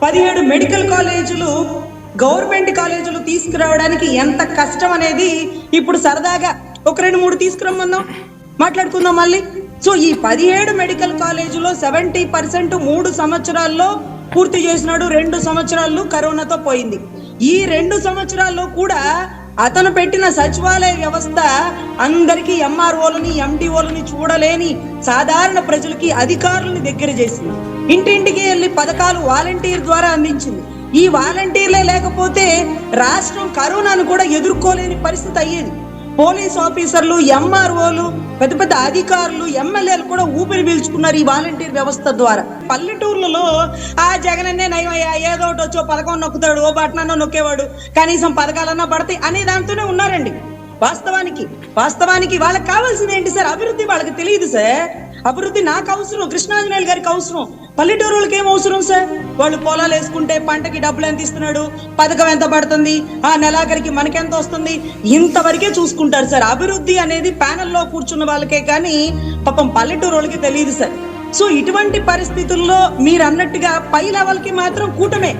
17 medical కాలేజీలు government కాలేజీలు తీసుకురావడానికి ఎంత కష్టం అనేది ఇప్పుడు సరదాగా ఒక 2-3 తీసుకురమ్మందాం, మాట్లాడుకుందాం మళ్ళీ. సో ఈ 17 మెడికల్ కాలేజీలో 70% 3 సంవత్సరాల్లో పూర్తి చేసినాడు. 2 సంవత్సరాలు కరోనాతో పోయింది. ఈ 2 సంవత్సరాల్లో కూడా అతను పెట్టిన సచివాలయ వ్యవస్థ అందరికీ ఎంఆర్ఓలని ఎండిఓలని చూడలేని సాధారణ ప్రజలకి అధికారులని దగ్గర చేసింది. ఇంటింటికి వెళ్ళి పథకాలు వాలంటీర్ ద్వారా అందించింది. ఈ వాలంటీర్లే లేకపోతే రాష్ట్రం కరోనాను కూడా ఎదుర్కోలేని పరిస్థితి అయ్యేది. పోలీస్ ఆఫీసర్లు, ఎంఆర్ఓలు, పెద్ద పెద్ద అధికారులు, ఎమ్మెల్యేలు కూడా ఊపిరి పీల్చుకున్నారు ఈ వాలంటీర్ వ్యవస్థ ద్వారా. పల్లెటూర్లలో ఆ జగనన్నే నయమయ్యా, ఏదో ఒకటి వచ్చో పథకం నొక్కుతాడు, ఓ బటనన్నా నొక్కేవాడు, కనీసం పథకాలన్నా పడతాయి అనే దాంతోనే ఉన్నారండి. వాస్తవానికి వాళ్ళకి కావాల్సింది ఏంటి సార్? అభివృద్ధి వాళ్ళకి తెలియదు సార్. అభివృద్ధి నాకు అవసరం, కృష్ణాంజనేయులు గారికి అవసరం, పల్లెటూరు వాళ్ళకి ఏం అవసరం సార్? వాళ్ళు పొలాలు వేసుకుంటే పంటకి డబ్బులు ఎంత ఇస్తున్నాడు, పథకం ఎంత పడుతుంది, ఆ నెలాఖరికి మనకెంత వస్తుంది, ఇంతవరకే చూసుకుంటారు సార్. అభివృద్ధి అనేది ప్యానెల్లో కూర్చున్న వాళ్ళకే కానీ పాపం పల్లెటూరు వాళ్ళకి తెలియదు సార్. సో ఇటువంటి పరిస్థితుల్లో మీరు అన్నట్టుగా పై లెవెల్ కి మాత్రం కూటమే,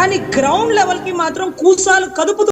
కానీ గ్రౌండ్ లెవెల్ కి మాత్రం కూసాలు కదుపుతూ